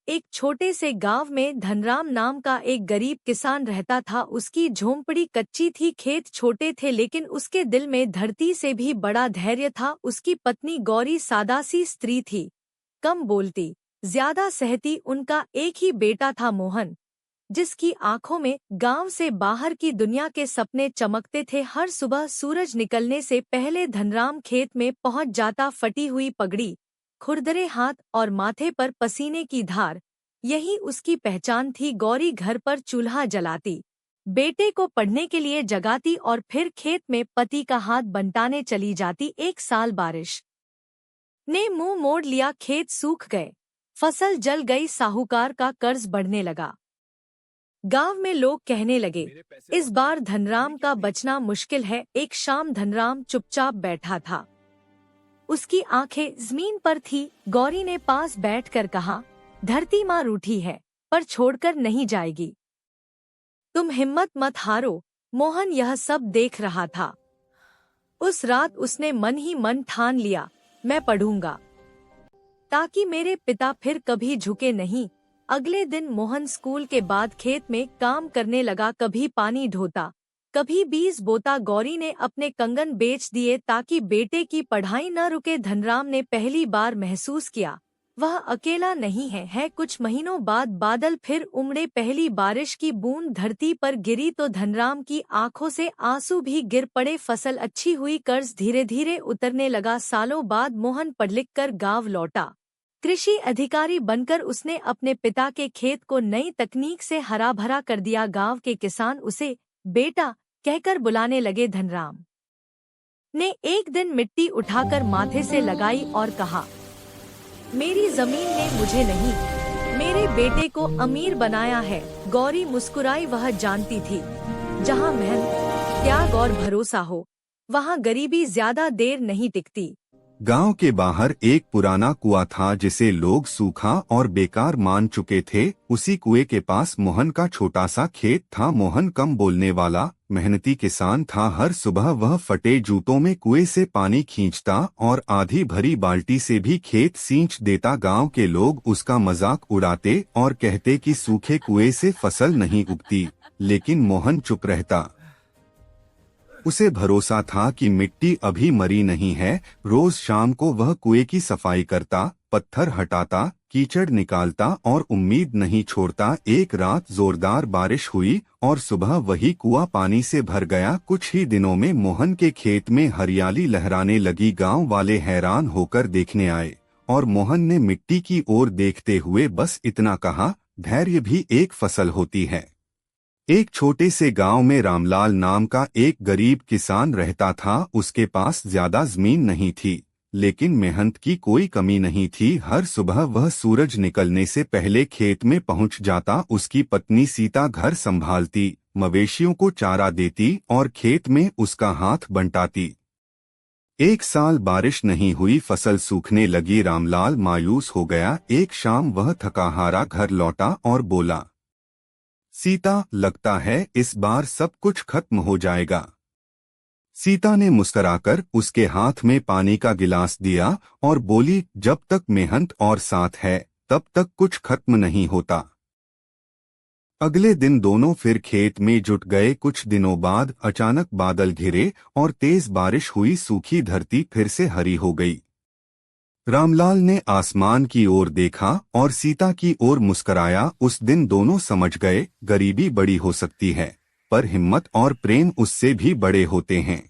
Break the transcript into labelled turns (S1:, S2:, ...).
S1: एक छोटे से गांव में धनराम नाम का एक गरीब किसान रहता था। उसकी झोंपड़ी कच्ची थी, खेत छोटे थे, लेकिन उसके दिल में धरती से भी बड़ा धैर्य था। उसकी पत्नी गौरी सादासी स्त्री थी, कम बोलती, ज्यादा सहती। उनका एक ही बेटा था मोहन, जिसकी आंखों में गांव से बाहर की दुनिया के सपने चमकते थे। हर सुबह सूरज निकलने से पहले धनराम खेत में पहुंच जाता। फटी हुई पगड़ी, खुरदरे हाथ और माथे पर पसीने की धार, यही उसकी पहचान थी। गौरी घर पर चूल्हा जलाती, बेटे को पढ़ने के लिए जगाती और फिर खेत में पति का हाथ बंटाने चली जाती। एक साल बारिश ने मुंह मोड़ लिया, खेत सूख गए, फसल जल गई, साहूकार का कर्ज बढ़ने लगा। गांव में लोग कहने लगे, इस बार धनराम का बचना मुश्किल है। एक शाम धनराम चुपचाप बैठा था, उसकी आंखें जमीन पर थी। गौरी ने पास बैठकर कहा, धरती माँ रूठी है, पर छोड़कर नहीं जाएगी, तुम हिम्मत मत हारो। मोहन यह सब देख रहा था। उस रात उसने मन ही मन ठान लिया, मैं पढ़ूंगा ताकि मेरे पिता फिर कभी झुके नहीं। अगले दिन मोहन स्कूल के बाद खेत में काम करने लगा, कभी पानी ढोता, कभी बीज बोता। गौरी ने अपने कंगन बेच दिए ताकि बेटे की पढ़ाई न रुके। धनराम ने पहली बार महसूस किया, वह अकेला नहीं है। कुछ महीनों बाद बादल फिर उमड़े, पहली बारिश की बूंद धरती पर गिरी तो धनराम की आंखों से आंसू भी गिर पड़े। फसल अच्छी हुई, कर्ज धीरे धीरे उतरने लगा। सालों बाद मोहन पढ़ लिख कर गाँव लौटा। कृषि अधिकारी बनकर उसने अपने पिता के खेत को नई तकनीक से हरा भरा कर दिया। गांव के किसान उसे बेटा कहकर बुलाने लगे। धनराम ने एक दिन मिट्टी उठाकर माथे से लगाई और कहा, मेरी जमीन ने मुझे नहीं, मेरे बेटे को अमीर बनाया है। गौरी मुस्कुराई, वह जानती थी, जहां मेहनत, त्याग और भरोसा हो, वहां गरीबी ज्यादा देर नहीं टिकती।
S2: गांव के बाहर एक पुराना कुआं था जिसे लोग सूखा और बेकार मान चुके थे। उसी कुएं के पास मोहन का छोटा सा खेत था। मोहन कम बोलने वाला, मेहनती किसान था। हर सुबह वह फटे जूतों में कुएं से पानी खींचता और आधी भरी बाल्टी से भी खेत सींच देता। गांव के लोग उसका मजाक उड़ाते और कहते कि सूखे कुएं से फसल नहीं उगती, लेकिन मोहन चुप रहता। उसे भरोसा था कि मिट्टी अभी मरी नहीं है। रोज शाम को वह कुएं की सफाई करता, पत्थर हटाता, कीचड़ निकालता और उम्मीद नहीं छोड़ता। एक रात जोरदार बारिश हुई और सुबह वही कुआं पानी से भर गया। कुछ ही दिनों में मोहन के खेत में हरियाली लहराने लगी। गांव वाले हैरान होकर देखने आए और मोहन ने मिट्टी की ओर देखते हुए बस इतना कहा, धैर्य भी एक फसल होती है। एक छोटे से गांव में रामलाल नाम का एक गरीब किसान रहता था। उसके पास ज्यादा जमीन नहीं थी, लेकिन मेहनत की कोई कमी नहीं थी। हर सुबह वह सूरज निकलने से पहले खेत में पहुंच जाता। उसकी पत्नी सीता घर संभालती, मवेशियों को चारा देती और खेत में उसका हाथ बंटाती। एक साल बारिश नहीं हुई, फसल सूखने लगी। रामलाल मायूस हो गया। एक शाम वह थका हारा घर लौटा और बोला, सीता, लगता है इस बार सब कुछ खत्म हो जाएगा। सीता ने मुस्कुराकर उसके हाथ में पानी का गिलास दिया और बोली, जब तक मेहनत और साथ है तब तक कुछ खत्म नहीं होता। अगले दिन दोनों फिर खेत में जुट गए। कुछ दिनों बाद अचानक बादल घिरे और तेज बारिश हुई। सूखी धरती फिर से हरी हो गई। रामलाल ने आसमान की ओर देखा और सीता की ओर मुस्कराया। उस दिन दोनों समझ गए, गरीबी बड़ी हो सकती है, पर हिम्मत और प्रेम उससे भी बड़े होते हैं।